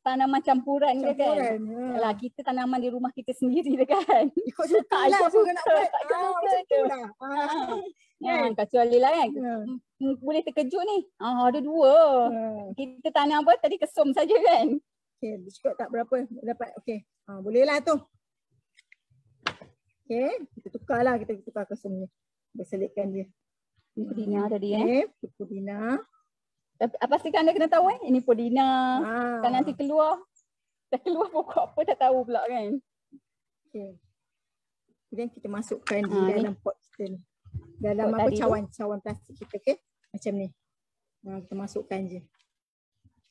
Tanaman campuran ke kan? Lah kita tanaman di rumah kita sendiri dah kan.
Ikut suka lah suka nak buat.
Kecuali lah kan. Boleh terkejut ni. Ada 2. Kita tanam apa tadi kesum saja kan.
Okey, cukup tak berapa dapat. Okey. Boleh lah tu. Okey, kita tukarlah, kita tukar kesum ni. Berselitkan dia.
Pudina tadi
pudina.
Tapi pastikan anda kena tahu ini pudina. Kan nanti keluar. Dah keluar pokok apa tak tahu pula kan.
Okey. Kemudian kita masukkan di dalam pot kita ni. Dalam cawan plastik kita macam ni. Kita masukkan je.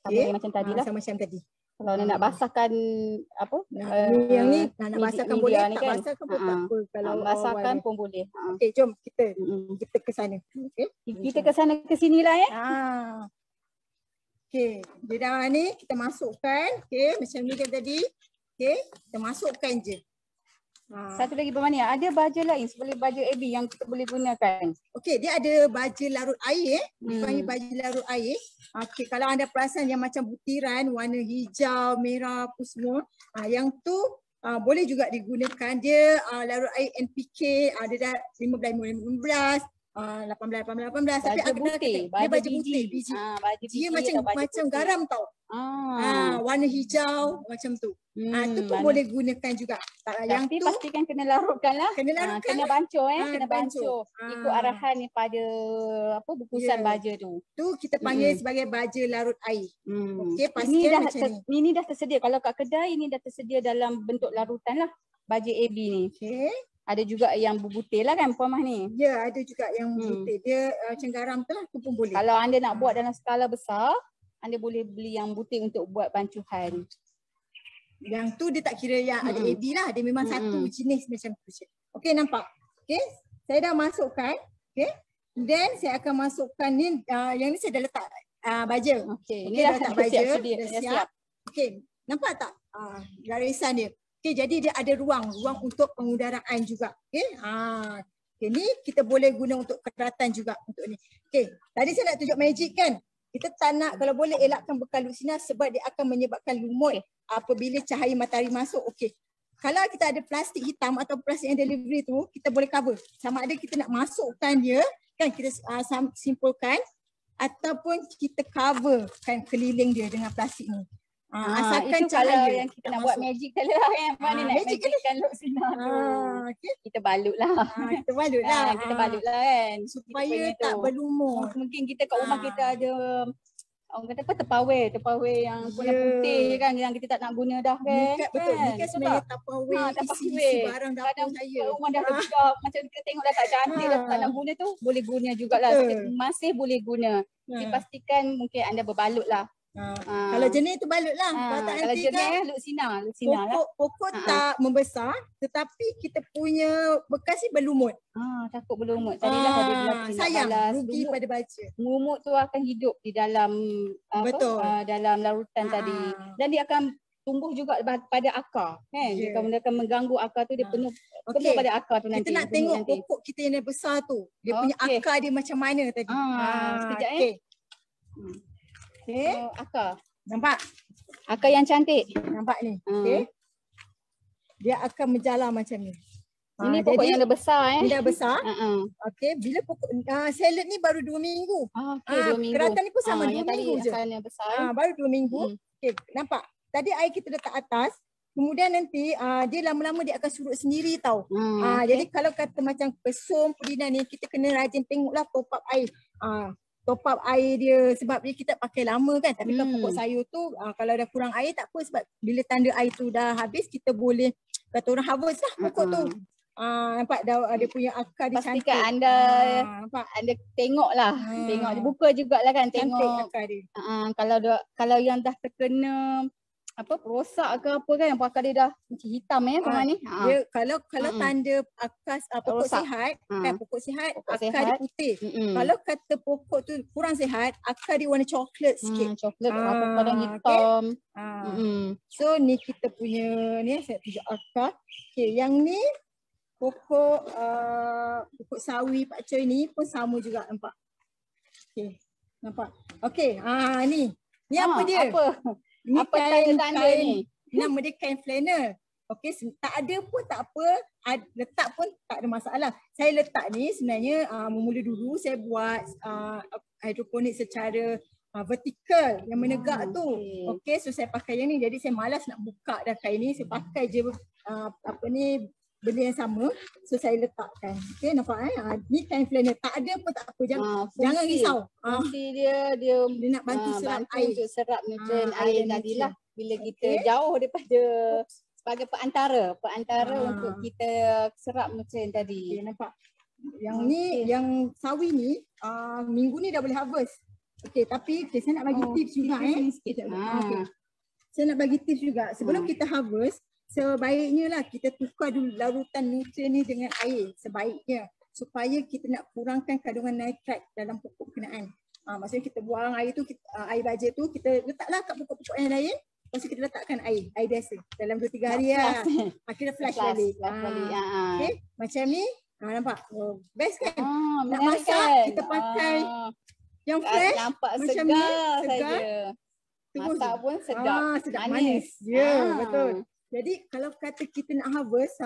Sama macam tadi lah.
Sama macam tadi.
Kalau nak basahkan apa?
Yang ni nak basahkan boleh, tak
kan?
basahkan pun tak apa. Kalau
basahkan pun boleh.
Okey, jom kita ke sana. Okey.
Kita ke sana ke sinilah ya.
Okey, di dalam ni kita masukkan, okey, macam ni kan tadi. Okey, kita masukkan je.
Satu lagi bermani, ada baja lain seperti baja AB yang kita boleh gunakan.
Okey, dia ada baja larut air, dipanggil baja larut air. Okey, kalau anda perasan yang macam butiran warna hijau, merah apa semua, yang tu boleh juga digunakan. Dia larut air NPK, dia dah 15, 18 tapi
baju putih,
dia baju putih, biji. Dia macam garam tau. Warna hijau macam tu. Tu pun boleh gunakan juga.
Tapi pastikan kena larutkan lah. Kena bancuh kena bancuh. Ikut arahan ni pada bungkusan baja tu.
Tu kita panggil sebagai baja larut air. Okey, pastikan macam ni.
Ini dah tersedia. Kalau kat kedai ini dah tersedia dalam bentuk larutan lah. Baja AB ni.
Okey.
Ada juga yang berbutir lah kan Puan Mah ni?
Ya, ada juga yang berbutir. Dia macam garam tu lah, tu pun boleh.
Kalau anda nak buat dalam skala besar, anda boleh beli yang butir untuk buat bancuhan.
Yang tu dia tak kira yang ada AB lah. Dia memang satu jenis macam tu je. Okey, nampak? Okey, saya dah masukkan. Okey, then saya akan masukkan ni. Yang ni saya dah letak baja.
Okey, ni dah letak baja. Dah siap.
Okey, nampak tak garisan dia? Okey, jadi dia ada ruang untuk pengudaraan juga. Okey. Okey, ni kita boleh guna untuk keratan juga untuk ni. Okey, tadi saya nak tunjuk magic kan? Kita tak nak, kalau boleh elakkan bekal lusinar sebab dia akan menyebabkan lumut apabila cahaya matahari masuk. Okey. Kalau kita ada plastik hitam atau plastik yang delivery tu, kita boleh cover. Sama ada kita nak masukkan dia, kan kita simpulkan, ataupun kita coverkan keliling dia dengan plastik ni. Asalkan
itu
cahaya.
Kalau yang kita nak buat magic colour lah kan. Mana nak magickan lusinar tu.
Okay.
Kita balut lah.
Kita balut lah.
Kita balut lah kan.
Supaya tak berlumut.
Mungkin kita kat rumah kita ada orang kata apa, terpawai yang warna putih kan, yang kita tak nak guna dah kan.
Betul. Ni kan sebenarnya terpawai isi barang dapur saya.
Rumah dah tegak, macam kita tengok dah tak cantik dah, tak nak guna tu, boleh guna jugalah. Masih boleh guna. Jadi pastikan mungkin anda berbalut lah.
Kalau jenis tu balut lah.
Kalau jenis lusinar lah.
Pokok tak membesar tetapi kita punya bekas ni berlumut.
Takut berlumut. Tadilah tadi bilang
sayang, rugi pada baca.
Lumut tu akan hidup di dalam dalam larutan tadi. Dan dia akan tumbuh juga pada akar kan. Dia akan mengganggu akar tu, dia penuh pada akar tu nanti.
Kita nak tengok pokok kita yang besar tu. Dia punya akar dia macam mana tadi.
Sekejap akar.
Nampak?
Akar yang cantik.
Nampak ni. Okey. Dia akan menjalar macam ni.
Ini pokok yang dah besar
Dia dah besar. Okey, bila pokok salad ni baru 2 minggu.
2 minggu.
Keratan ni pun sama 2 minggu je.
Besar.
Baru 2 minggu. Okey, nampak? Tadi air kita letak atas. Kemudian nanti dia lama-lama dia akan surut sendiri tau. Jadi kalau kata macam pesum, pulina ni, kita kena rajin tengoklah top up air. Top up air dia sebab kita pakai lama kan. Tapi kalau pokok sayur tu kalau dah kurang air tak apa, sebab bila tanda air tu dah habis kita boleh kata orang harvest lah pokok tu. Nampak dah dia punya akar dia cantik.
Pastikan anda tengoklah. Tengok dia buka jugalah kan, tengok
akar dia.
Kalau yang dah terkena rosak ke apa kan, yang akar dia dah macam hitam ni.
Dia kalau tanda akar pokok sihat kan, pokok sihat akar dia putih. Kalau kata pokok tu kurang sihat, akar dia warna coklat sikit.
Coklat kadang hitam.
So ni kita punya ni saya tunjuk akar. Okey, yang ni pokok sawi Pak Coy ni pun sama juga, nampak. Okey, nampak. Okey, ni apa dia? Ni
tanda ni?
Nama dia kain flannel. Okey, tak ada pun tak apa, letak pun tak ada masalah. Saya letak ni sebenarnya mula dulu saya buat hidroponik secara vertikal yang menegak tu. Okey, so saya pakai yang ni. Jadi saya malas nak buka dah kain ni, saya pakai je benda yang sama. So saya letakkan. Okey, nampak ni kain flannel. Tak ada pun tak apa, jangan risau.
Fungsi dia
nak bantu serap air.
Untuk serap nutrien air tadilah. Bila kita jauh daripada sebagai perantara untuk kita serap nutrien tadi.
Okay, nampak? Yang ni, yang sawi ni minggu ni dah boleh harvest. Okey, tapi saya nak bagi tips juga Saya nak bagi tips juga. Sebelum kita harvest, sebaiknya lah kita tukar dulu larutan nutrien ni dengan air sebaiknya, supaya kita nak kurangkan kandungan nitrat dalam pokok berkenaan. Maksudnya kita buang air tu, air baja tu kita letaklah kat pokok-pokok yang lain. Lepas tu kita letakkan air biasa dalam 2-3 hari lah. Kita flush balik. Okay, macam ni. Nampak? Best kan? Nak masak kita pakai yang fresh.
Nampak
macam
segar
ni,
saja. Masak pun sedap.
Sedap manis. Betul. Jadi kalau kata kita nak harvest,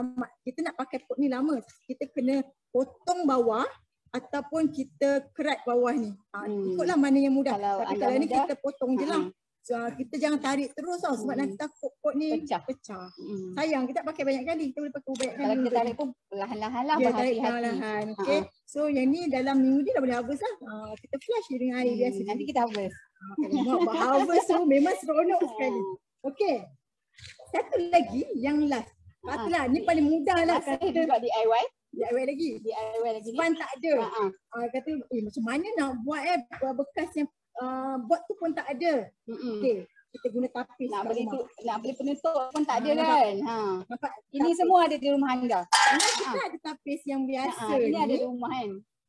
kita nak pakai pot ni lama, kita kena potong bawah ataupun kita kerat bawah ni. Ikutlah mana yang mudah. Tapi kalau ni kita potong je lah. So, kita jangan tarik terus tau, sebab nanti takut pot ni pecah. Sayang, kita pakai banyak kali. Kita boleh pakai banyak kali.
Kalau kita tarik pun perlahan-lahan lah,
berhati-hati. Okay. So yang ni dalam minggu ni dah boleh harvest lah. Kita flush je dengan air biasa.
Nanti kita harvest.
Kalau harvest tu memang seronok sekali. Okay. Satu lagi yang last. Patutlah ni paling mudah lah kata
DIY.
DIY lagi. Span tak ada. Kata macam mana nak buat bekas yang buat tu pun tak ada. Okey, kita guna tapis.
Nak beli penutup pun tak ada kan. Ini tapis. Semua ada di rumah anda.
Kita ada tapis yang biasa
ini ada di rumah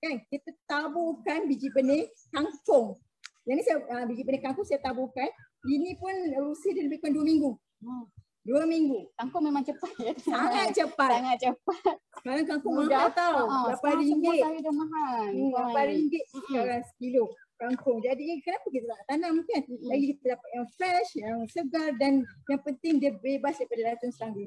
kan.
Kita taburkan biji benih kangkung. Yang ni saya biji benih kangkung saya taburkan. Ini pun usia dia lebih kurang 2 minggu. 2 minggu.
Kangkung memang cepat ya.
Sangat cepat. Sekarang kangkung mahal tau. RM8.
Semua sayur dah mahal.
RM8 sekarang sekilo. kangkung. Jadi kenapa kita tak tanam kan? Lagi kita dapat yang fresh, yang segar dan yang penting dia bebas daripada racun serangga.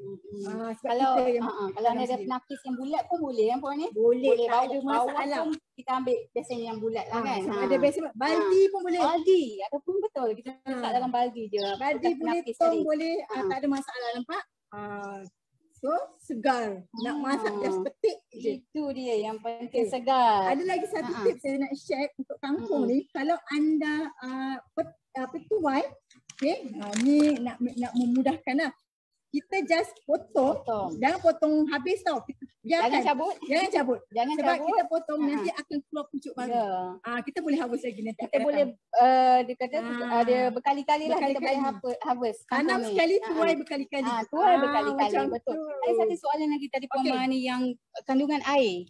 Kalau ada penapis yang bulat pun boleh kan Puan ni?
Boleh, tak
bawah,
ada masalah.
pun kita ambil biasanya yang bulat lah kan.
Ada biasa baldi pun boleh.
Baldi ataupun betul kita letak dalam baldi je.
Baldi boleh, tong boleh, tak ada masalah, nampak? So segar, nak masak just petik je.
Itu dia yang penting, segar.
Ada lagi satu tips saya nak share untuk kangkung ni. Kalau anda tuai, ni nak memudahkan lah. Kita just potong. Jangan potong habis tau.
Jangan cabut.
Sebab kita potong nanti akan keluar pucuk baru. Kita boleh harvest lagi nanti.
Kita boleh dia kata ada berkali-kali lah kita boleh harvest.
Tanam sekali, tuai berkali-kali.
Tuai berkali-kali, betul. Ada satu soalan lagi tadi Puan Mani yang kandungan air.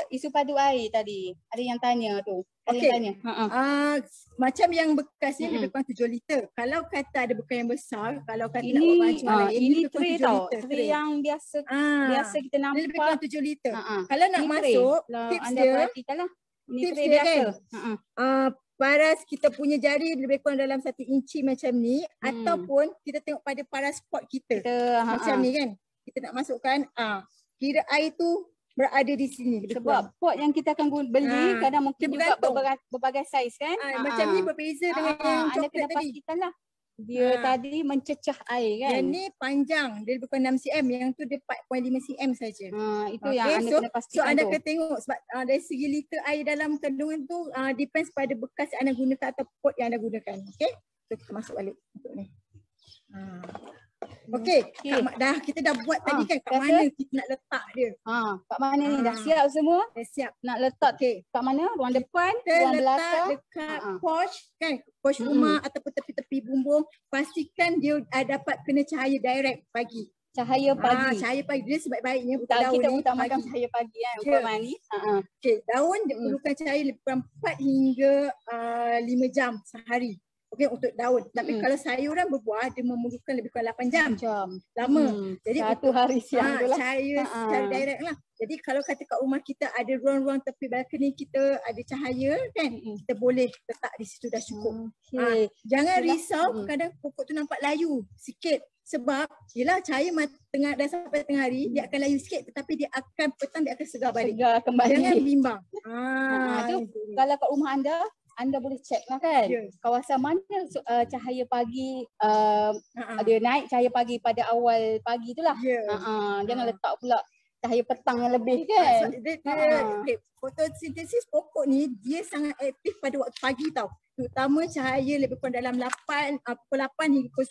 Isu padu air tadi. Ada yang tanya tu.
Macam yang bekas ni lebih kurang 7 liter. Kalau kata ada bekas yang besar, kalau kata nak buat macam lain,
ini tray tau. Tray yang biasa kita nampak.
Dia lebih kurang 7 liter. Kalau nak masuk, tips
anda
dia,
perhatikanlah. Ini tray biasa.
Paras kita punya jari lebih kurang dalam 1 inci macam ni, ataupun kita tengok pada paras pot kita. Macam ni kan. Kita nak masukkan, kira air tu berada di sini.
Sebab pot yang kita akan beli kadang mungkin juga berbagai saiz kan.
Macam ni berbeza dengan yang
anda kena pastikanlah dia tadi mencecah air kan.
Yang ni panjang, dia lebih kurang 6 cm, yang tu dia 4.5 cm saja.
Itu yang anda kena pastikan.
So anda kena tengok sebab dari segi liter air dalam kandungan tu depends pada bekas yang anda gunakan atau pot yang anda gunakan. Okay, so kita masuk balik untuk ni. Kita dah buat tadi kan, kat mana kita nak letak dia.
Kat mana ni dah siap semua?
Dah siap.
Nak letak kat mana? Ruang depan, ruang belakang.
Dekat porch kan, porch rumah ataupun tepi-tepi bumbung. Pastikan dia dapat kena cahaya direct pagi.
Cahaya pagi.
Cahaya pagi dia sebaik-baiknya daun
kita
ni
utamakan cahaya pagi kan Puan Mani.
Daun dia perlukan cahaya lebih kurang 4 hingga 5 jam sehari. Untuk daun. Tapi kalau sayuran berbuah, dia memerlukan lebih kurang 8 jam. Lama. Jadi
satu hari siang tu lah.
Cahaya secara direct lah. Jadi kalau kata kat rumah kita ada ruang-ruang tepi balkoni kita ada cahaya kan, kita boleh letak di situ dah cukup. Jangan risau kadang pokok tu nampak layu sikit. Sebab yelah cahaya dah sampai tengah hari, dia akan layu sikit tetapi dia akan petang dia akan segar balik. Jangan bimbang.
Kalau kat rumah anda boleh check lah kan, kawasan mana cahaya pagi dia naik cahaya pagi pada awal pagi tu lah. Jangan letak pula cahaya petang yang lebih kan.
Fotosintesis pokok ni dia sangat aktif pada waktu pagi tau. Terutama cahaya lebih kurang dalam pukul 8 hingga pukul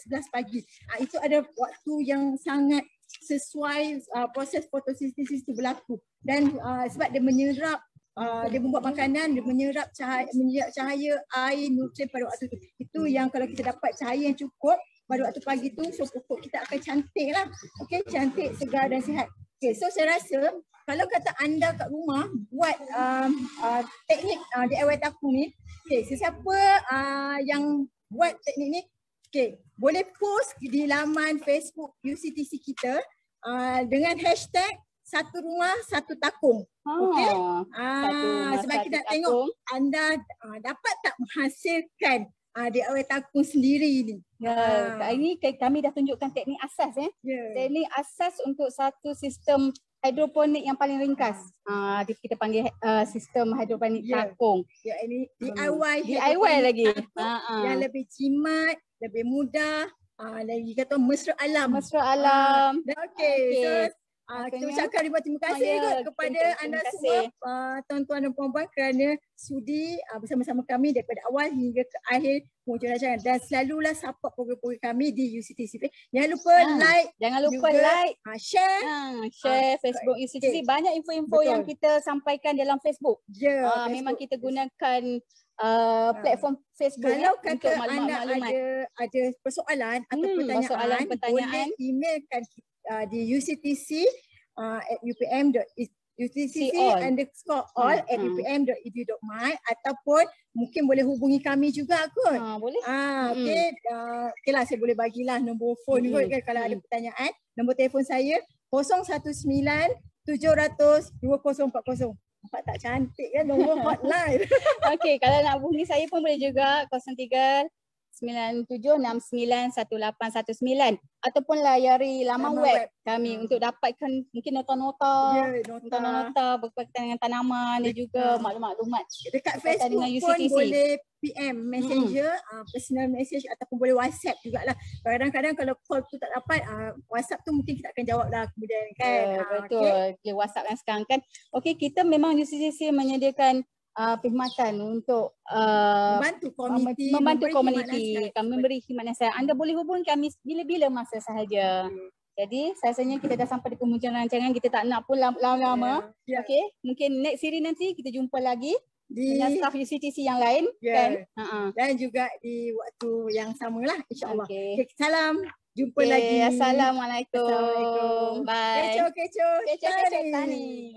10, 11 pagi. Itu ada waktu yang sangat sesuai proses fotosintesis tu berlaku. Dan sebab dia menyerap dia membuat makanan, dia menyerap cahaya, air, nutrien pada waktu tu. Itu yang kalau kita dapat cahaya yang cukup pada waktu pagi tu, so pokok kita akan cantik lah. Cantik, segar dan sihat. So saya rasa kalau kata anda kat rumah buat teknik DIY takung ni, sesiapa yang buat teknik ni, boleh post di laman Facebook UCTC kita dengan hashtag satu rumah satu takung. Sebab kita nak tengok anda dapat tak menghasilkan DIY takung sendiri ni.
Ini kami dah tunjukkan teknik asas teknik asas untuk satu sistem hidroponik yang paling ringkas. Kita panggil sistem hidroponik takung.
Ini DIY
lagi.
Yang lebih jimat, lebih mudah, lagi kata mesra alam. Kita ucapkan ribuan terima kasih kepada anda semua, tuan-tuan dan puan-puan kerana sudi bersama-sama kami daripada awal hingga ke akhir penghujung rancangan, dan selalulah support program-program kami di UCTC. Jangan lupa like, share Facebook UCTC. Banyak info-info yang kita sampaikan dalam Facebook. Memang kita gunakan platform Facebook. Kalau kata anda ada persoalan atau pertanyaan, boleh emailkan di UCTC at upm.utcc_all@upm.edu.my, ataupun mungkin boleh hubungi kami juga kot.
Boleh.
Okey lah, saya boleh bagilah nombor phone kot kan kalau ada pertanyaan. Nombor telefon saya 019 700 2040. Nampak tak cantik kan nombor hotline.
Okey, kalau nak hubungi saya pun boleh juga 0397691819 ataupun layari laman web kami untuk dapatkan mungkin nota-nota berkaitan dengan tanaman dan juga maklumat-maklumat.
Dekat Facebook pun boleh PM Messenger, personal message ataupun boleh WhatsApp jugalah. Kadang-kadang kalau call tu tak dapat, WhatsApp tu mungkin kita akan jawab lah kemudian kan.
Betul, okay. WhatsApp kan sekarang kan. Okey, kita memang UCCC menyediakan perkhidmatan untuk membantu komuniti. Kami memberi khidmat nasihat. Anda boleh hubungi kami bila-bila masa sahaja. Jadi rasanya kita dah sampai di penghujung rancangan, kita tak nak pun lama-lama. Okey, mungkin next series nanti kita jumpa lagi dengan staff UCTC yang lain kan.
Dan juga di waktu yang samalah insya-Allah. Okay, salam. Jumpa lagi.
Assalamualaikum.
Bye. Kecoh
Tani.